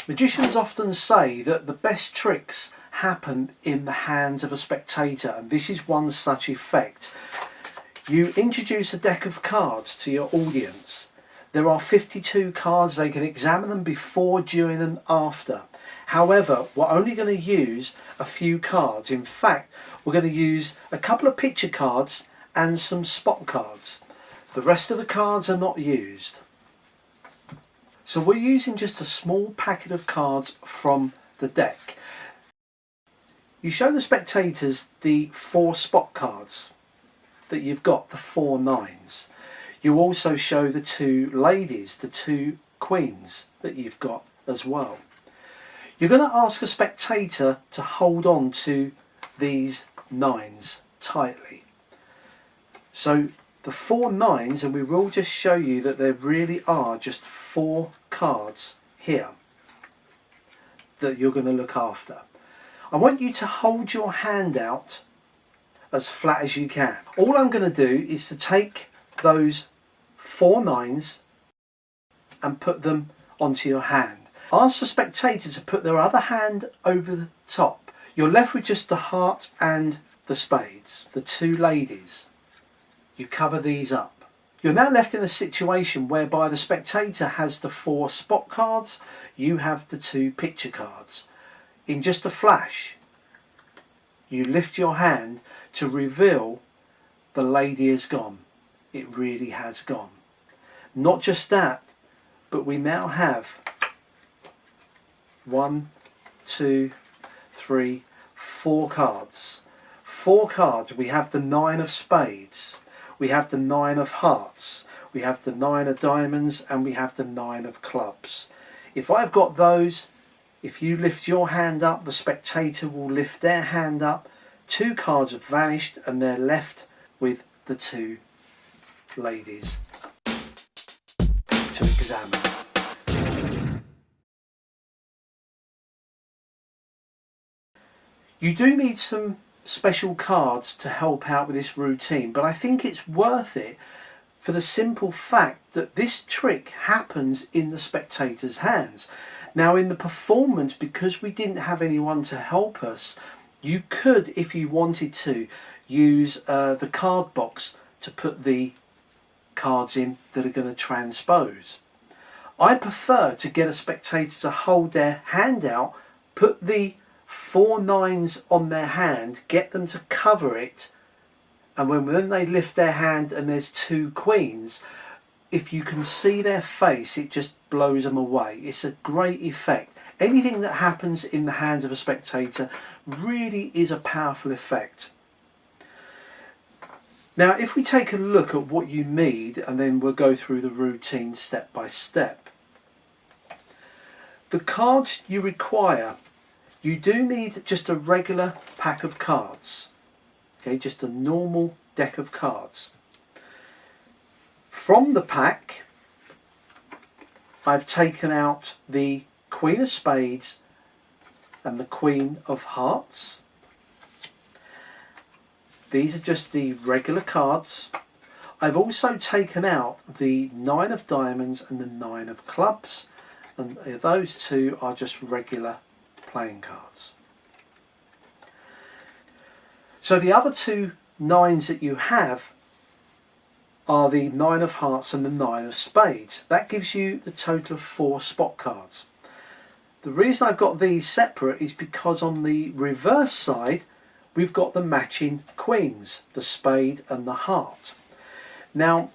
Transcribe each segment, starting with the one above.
Magicians often say that the best tricks happen in the hands of a spectator, and this is one such effect. You introduce a deck of cards to your audience. There are 52 cards. They can examine them before, during and after. However, we're only going to use a few cards. In fact, we're going to use a couple of picture cards and some spot cards. The rest of the cards are not used. So we're using just a small packet of cards from the deck. You show the spectators the 4 spot cards that you've got, the 4 nines. You also show the 2 ladies, the 2 queens that you've got as well. You're going to ask a spectator to hold on to these nines tightly. So the 4 nines, and we will just show you that there really are just 4 cards here that you're going to look after. I want you to hold your hand out as flat as you can. All I'm going to do is to take those 4 nines and put them onto your hand. Ask the spectator to put their other hand over the top. You're left with just the heart and the spades, the 2 ladies. You cover these up. You're now left in a situation whereby the spectator has the 4 spot cards, you have the 2 picture cards. In just a flash, you lift your hand to reveal the lady is gone. It really has gone. Not just that, but we now have 1, 2, 3, 4 cards. 4 cards. We have the 9 of spades. We have the 9 of hearts. We have the 9 of diamonds, and we have the 9 of clubs. If I've got those, if you lift your hand up, the spectator will lift their hand up. 2 cards have vanished, and they're left with the 2 ladies to examine. You do need some special cards to help out with this routine, but I think it's worth it for the simple fact that this trick happens in the spectator's hands. Now in the performance, because we didn't have anyone to help us, you could, if you wanted to, use the card box to put the cards in that are going to transpose. I prefer to get a spectator to hold their hand out, put the 4 nines on their hand, get them to cover it, and when they lift their hand and there's 2 queens, if you can see their face, it just blows them away. It's a great effect. Anything that happens in the hands of a spectator really is a powerful effect. Now if we take a look at what you need, and then we'll go through the routine step by step. The cards you require, you do need just a regular pack of cards. Okay, just a normal deck of cards. From the pack, I've taken out the Queen of Spades and the Queen of Hearts. These are just the regular cards. I've also taken out the 9 of Diamonds and the 9 of Clubs, and those 2 are just regular playing cards. So the other 2 nines that you have are the 9 of Hearts and the 9 of Spades. That gives you the total of 4 spot cards. The reason I've got these separate is because on the reverse side we've got the matching queens, the spade and the heart. Now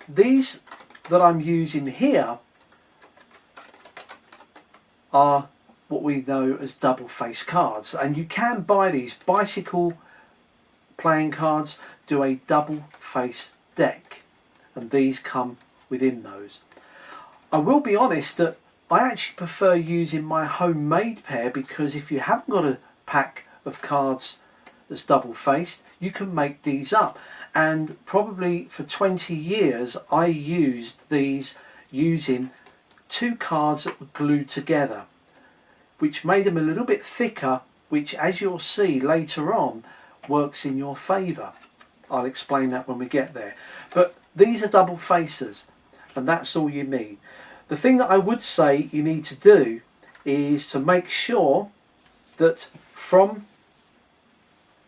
these that I'm using here are what we know as double face cards, and you can buy these. Bicycle playing cards do a double face deck, and these come within those. I will be honest that I actually prefer using my homemade pair, because if you haven't got a pack of cards that's double faced, you can make these up. And probably for 20 years I used these using 2 cards that were glued together, which made them a little bit thicker, which, as you'll see later on, works in your favour. I'll explain that when we get there. But these are double facers, and that's all you need. The thing that I would say you need to do is to make sure that from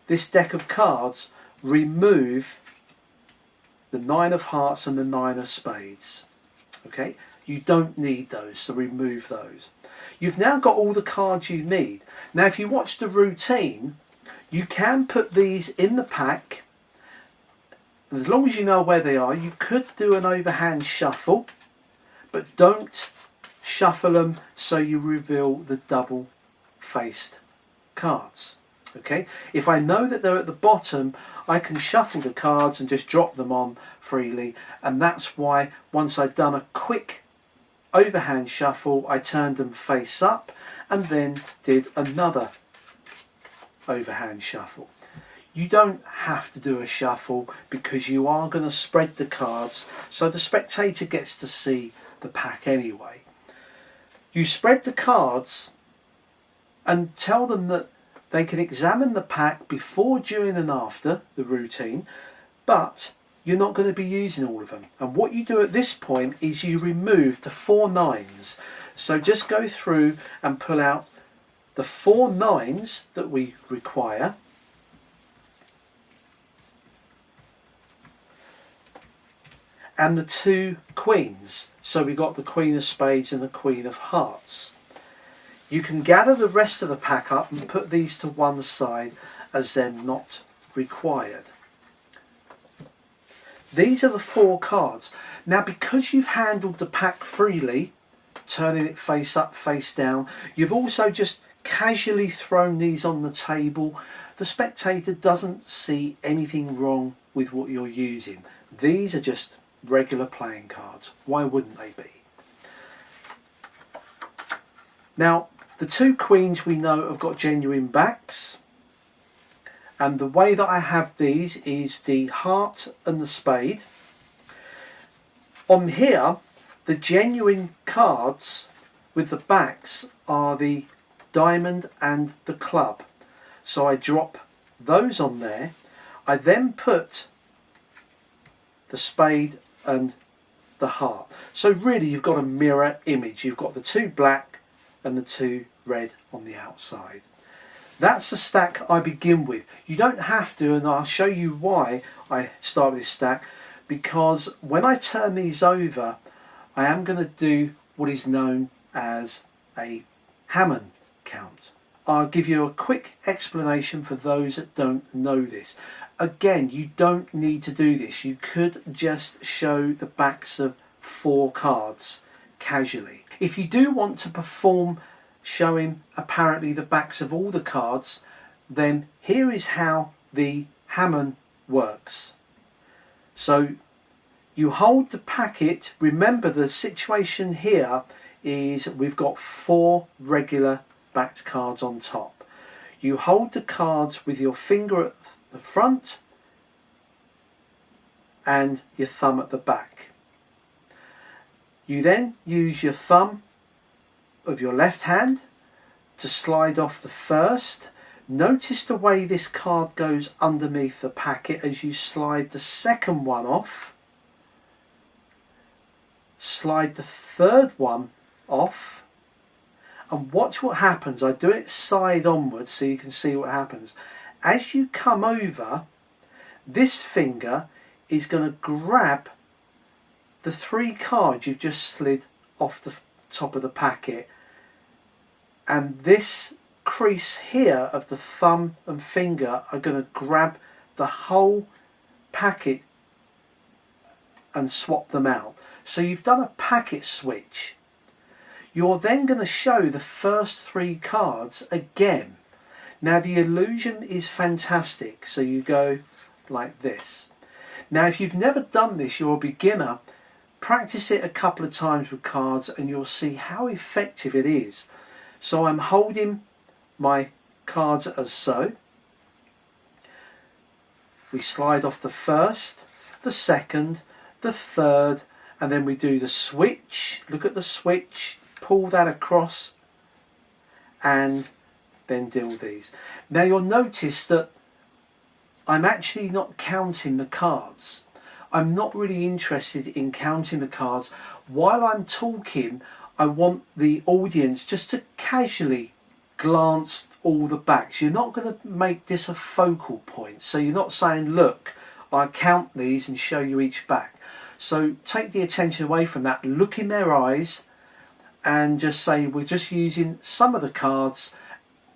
this deck of cards, remove the 9 of hearts and the 9 of spades. Okay, you don't need those, so remove those. You've now got all the cards you need. Now if you watch the routine, you can put these in the pack, and as long as you know where they are, you could do an overhand shuffle, but don't shuffle them so you reveal the double faced cards. Okay, if I know that they're at the bottom, I can shuffle the cards and just drop them on freely, and that's why once I'd done a quick overhand shuffle, I turned them face up and then did another overhand shuffle. You don't have to do a shuffle because you are going to spread the cards so the spectator gets to see the pack anyway. You spread the cards and tell them that they can examine the pack before, during and after the routine, but you're not going to be using all of them. And what you do at this point is you remove the 4 9s. So just go through and pull out the 4 9s that we require, and the 2 queens. So we got the Queen of Spades and the Queen of Hearts. You can gather the rest of the pack up and put these to one side as they're not required. These are the 4 cards. Now because you've handled the pack freely, turning it face up, face down, you've also just casually thrown these on the table. The spectator doesn't see anything wrong with what you're using. These are just regular playing cards. Why wouldn't they be? Now the 2 queens we know have got genuine backs, and the way that I have these is the heart and the spade. On here, the genuine cards with the backs are the diamond and the club. So I drop those on there. I then put the spade and the heart. So really you've got a mirror image. You've got the 2 black and the 2 red on the outside. That's the stack I begin with. You don't have to, and I'll show you why I start with this stack, because when I turn these over, I am going to do what is known as a Hammond count. I'll give you a quick explanation for those that don't know this. Again, you don't need to do this. You could just show the backs of 4 cards casually. If you do want to perform showing apparently the backs of all the cards, then here is how the Hammond works. So you hold the packet. Remember the situation here is we've got 4 regular backed cards on top. You hold the cards with your finger at the front and your thumb at the back. You then use your thumb of your left hand to slide off the first. Notice the way this card goes underneath the packet as you slide the second one off. Slide the third one off, and watch what happens. I do it side onwards so you can see what happens. As you come over, this finger is going to grab the 3 cards you've just slid off the top of the packet, and this crease here of the thumb and finger are going to grab the whole packet and swap them out. So you've done a packet switch. You're then going to show the first 3 cards again. Now the illusion is fantastic, so you go like this. Now if you've never done this, you're a beginner, practice it a couple of times with cards and you'll see how effective it is. So I'm holding my cards as so. We slide off the first, the second, the third, and then we do the switch. Look at the switch, pull that across, and then deal these. Now you'll notice that I'm actually not counting the cards. I'm not really interested in counting the cards. While I'm talking, I want the audience just to casually glance all the backs. You're not going to make this a focal point. So you're not saying, look, I count these and show you each back. So take the attention away from that, look in their eyes and just say, we're just using some of the cards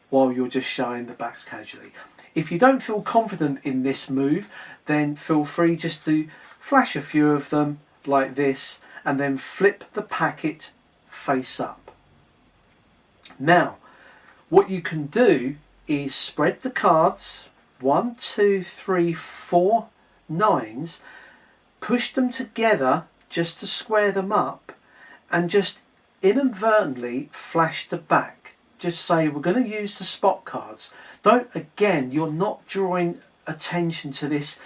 while you're just showing the backs casually. If you don't feel confident in this move, then feel free just to flash a few of them like this and then flip the packet face up. Now, what you can do is spread the cards, 1, 2, 3, 4 nines, push them together just to square them up and just inadvertently flash the back. Just say, we're going to use the spot cards. Don't, again, you're not drawing attention to this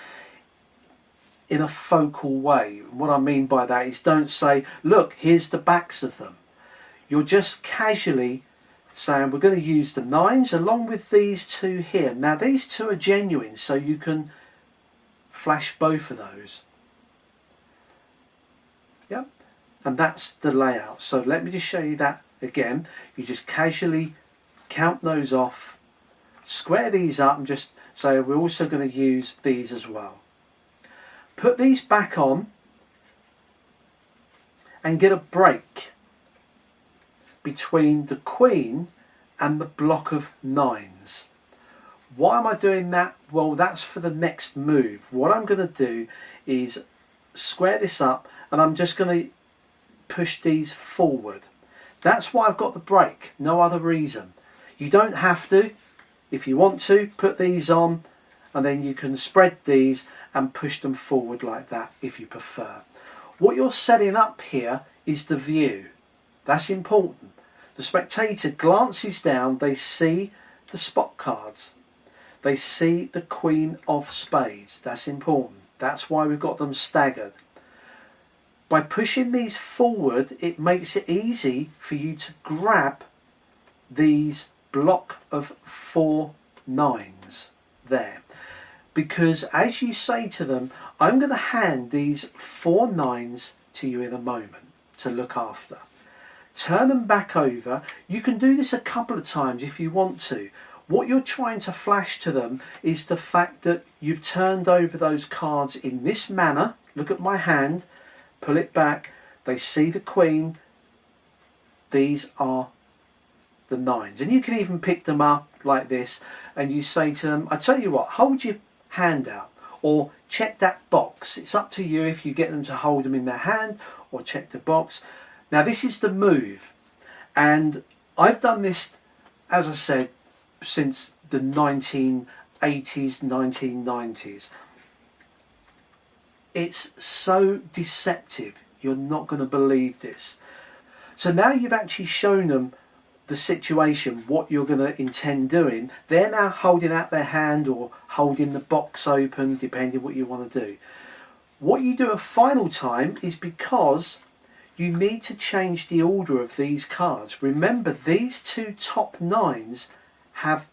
in a focal way. What I mean by that is, don't say, look, here's the backs of them. You're just casually saying, we're going to use the nines along with these two here. Now these two are genuine, so you can flash both of those. Yep, and that's the layout. So let me just show you that again. You just casually count those off, square these up and just say, we're also going to use these as well. Put these back on and get a break between the queen and the block of nines. Why am I doing that? Well, that's for the next move. What I'm going to do is square this up and I'm just going to push these forward. That's why I've got the break, no other reason. You don't have to. If you want to, put these on and then you can spread these and push them forward like that if you prefer. What you're setting up here is the view. That's important. The spectator glances down, they see the spot cards. They see the Queen of Spades. That's important. That's why we've got them staggered. By pushing these forward, it makes it easy for you to grab these block of 4 nines there. Because as you say to them, I'm going to hand these 4 nines to you in a moment to look after. Turn them back over. You can do this a couple of times if you want to. What you're trying to flash to them is the fact that you've turned over those cards in this manner. Look at my hand, pull it back, they see the queen, these are the nines. And you can even pick them up like this and you say to them, I tell you what, hold your hand out or check that box. It's up to you if you get them to hold them in their hand or check the box. Now this is the move, and I've done this, as I said, since the 1980s, 1990s. It's so deceptive, you're not going to believe this. So now you've actually shown them the situation, what you're going to intend doing. They're now holding out their hand or holding the box open, depending what you want to do. What you do a final time is, because you need to change the order of these cards. Remember, these 2 top nines have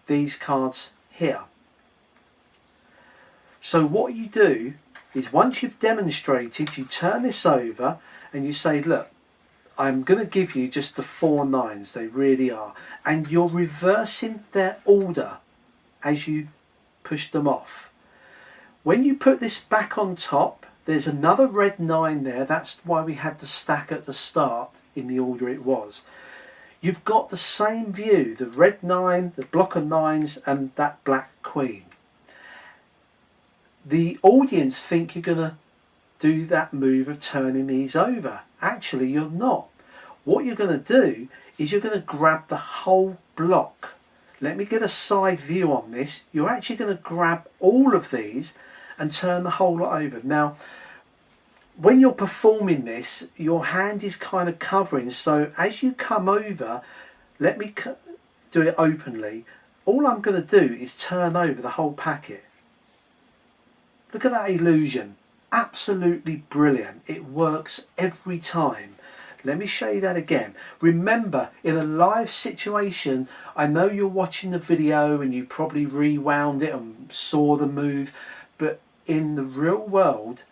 these cards here. So what you do is, once you've demonstrated, you turn this over and you say, look, I'm going to give you just the 4 nines, they really are. And you're reversing their order as you push them off. When you put this back on top, there's another red 9 there. That's why we had the stack at the start in the order it was. You've got the same view, the red 9, the block of nines and that black queen. The audience think you're going to do that move of turning these over. Actually, you're not. What you're going to do is you're going to grab the whole block. Let me get a side view on this. You're actually going to grab all of these and turn the whole lot over. Now, when you're performing this, your hand is kind of covering, so as you come over, let me do it openly. All I'm going to do is turn over the whole packet. Look at that illusion. Absolutely brilliant. It works every time. Let me show you that again. Remember, in a live situation, I know you're watching the video and you probably rewound it and saw the move, but in the real world,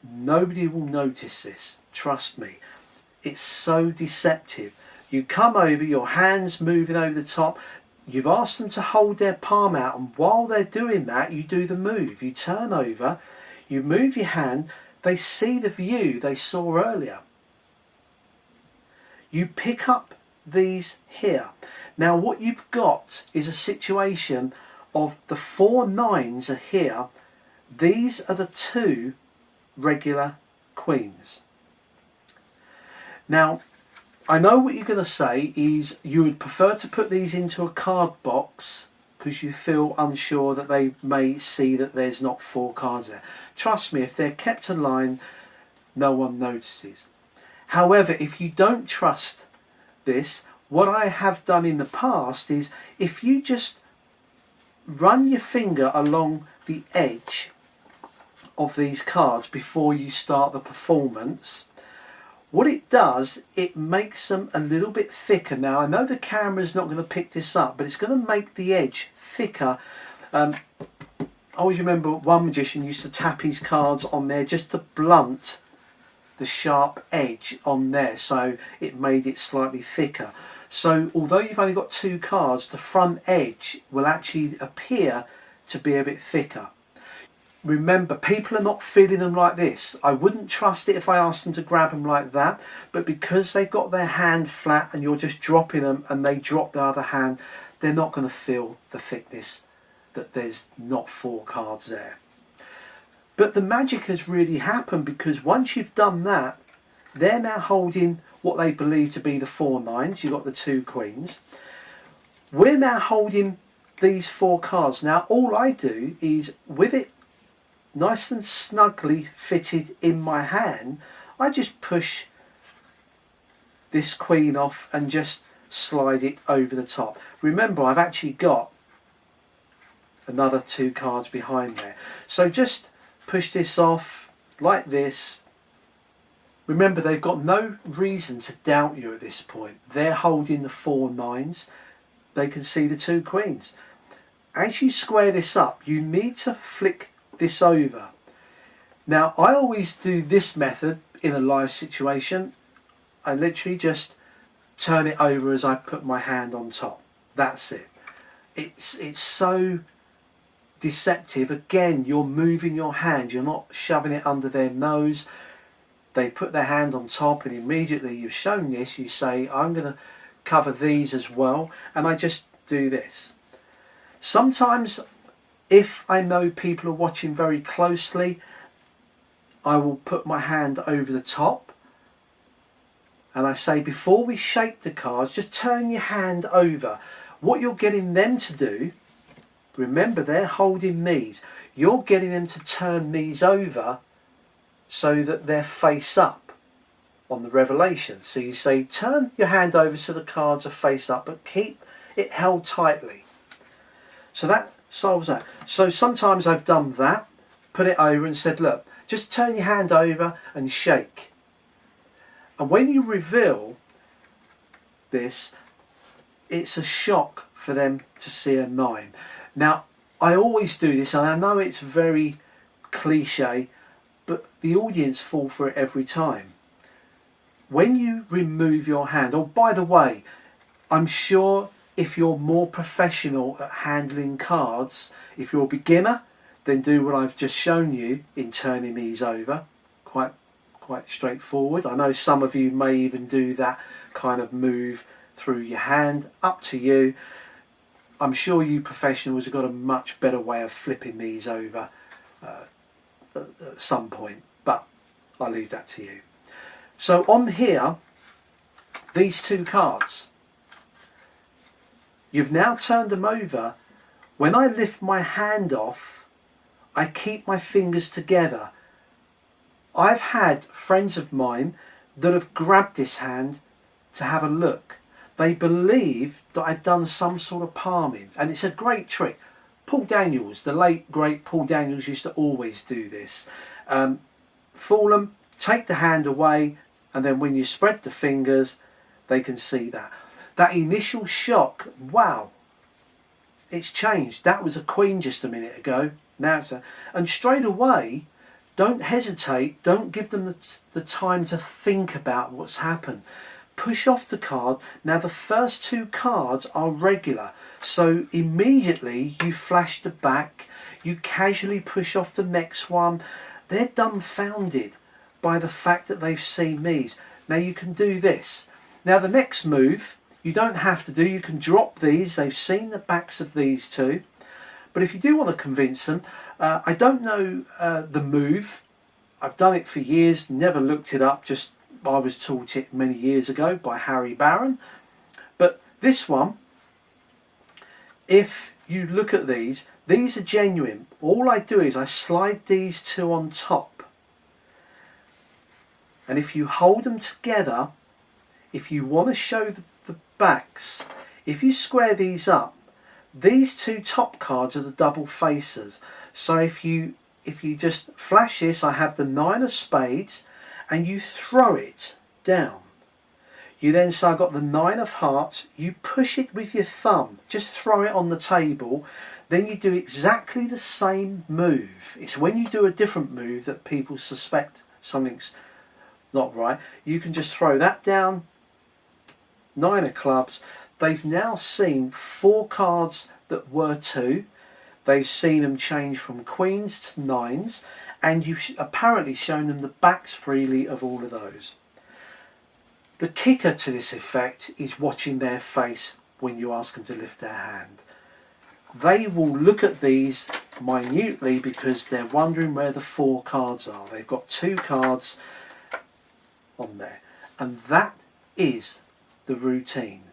nobody will notice this. Trust me. It's so deceptive. You come over, your hands moving over the top. You've asked them to hold their palm out, and while they're doing that, you do the move. You turn over, you move your hand, they see the view they saw earlier. You pick up these here. Now what you've got is a situation of the 4 9s are here. These are the 2 regular queens. Now I know what you're going to say is you would prefer to put these into a card box because you feel unsure that they may see that there's not 4 cards there. Trust me, if they're kept in line, no one notices. However, if you don't trust this, what I have done in the past is if you just run your finger along the edge of these cards before you start the performance, what it does, it makes them a little bit thicker. Now I know the camera's not going to pick this up, but it's going to make the edge thicker. I always remember one magician used to tap his cards on there just to blunt the sharp edge on there, so it made it slightly thicker. So although you've only got 2 cards, the front edge will actually appear to be a bit thicker. Remember, people are not feeling them like this. I wouldn't trust it if I asked them to grab them like that, but because they've got their hand flat and you're just dropping them and they drop the other hand, they're not going to feel the thickness that there's not 4 cards there. But the magic has really happened, because once you've done that, they're now holding what they believe to be the 4 9s. You've got the 2 queens. We're now holding these 4 cards. Now all I do is, with it nice and snugly fitted in my hand, I just push this queen off and just slide it over the top. Remember, I've actually got another 2 cards behind there. So just push this off like this. Remember, they've got no reason to doubt you at this point. They're holding the 4 9s. They can see the 2 queens. As you square this up, you need to flick this over. Now I always do this method in a live situation. I literally just turn it over as I put my hand on top. That's it. It's so deceptive. Again, you're moving your hand, you're not shoving it under their nose. They put their hand on top, and immediately you've shown this, you say, I'm going to cover these as well, and I just do this. Sometimes, if I know people are watching very closely, I will put my hand over the top and I say, before we shake the cards, just turn your hand over. What you're getting them to do, remember, they're holding these, you're getting them to turn these over so that they're face up on the revelation. So you say, turn your hand over so the cards are face up, but keep it held tightly. So that solves that. So sometimes I've done that, put it over and said, look, just turn your hand over and shake. And when you reveal this, it's a shock for them to see a 9. Now, I always do this, and I know it's very cliche, but the audience fall for it every time. When you remove your hand, oh, by the way, I'm sure if you're more professional at handling cards, if you're a beginner, then do what I've just shown you in turning these over. Quite straightforward. I know some of you may even do that kind of move through your hand. Up to you. I'm sure you professionals have got a much better way of flipping these over at some point, but I'll leave that to you. So on here, these 2 cards, you've now turned them over. When I lift my hand off, I keep my fingers together. I've had friends of mine that have grabbed this hand to have a look. They believe that I've done some sort of palming, and it's a great trick. Paul Daniels, the late great Paul Daniels, used to always do this. Fool them, take the hand away, and then when you spread the fingers, they can see that. That initial shock, wow, it's changed. That was a queen just a minute ago. Now it's a, and straight away, Don't hesitate, don't give them the time to think about what's happened. Push off the card. Now the first two cards are regular, so immediately you flash the back, you casually push off the next one. They're dumbfounded by the fact that they've seen these. Now you can do this. Now the next move, you don't have to do, you can drop these. They've seen the backs of these two. But if you do want to convince them, I don't know the move. I've done it for years, never looked it up, just I was taught it many years ago by Harry Barron. But this one, if you look at these are genuine. All I do is I slide these two on top. And if you hold them together, if you want to show the backs, if you square these up, these two top cards are the double facers. So if you just flash this, I have the 9 of spades, and you throw it down. You then say I've got the 9 of hearts, you push it with your thumb, just throw it on the table, then you do exactly the same move. It's when you do a different move that people suspect something's not right. You can just throw that down, 9 of clubs. They've now seen 4 cards that were 2. They've seen them change from queens to 9s, and you've apparently shown them the backs freely of all of those. The kicker to this effect is watching their face when you ask them to lift their hand. They will look at these minutely because they're wondering where the 4 cards are. They've got 2 cards on there, and that is the routine.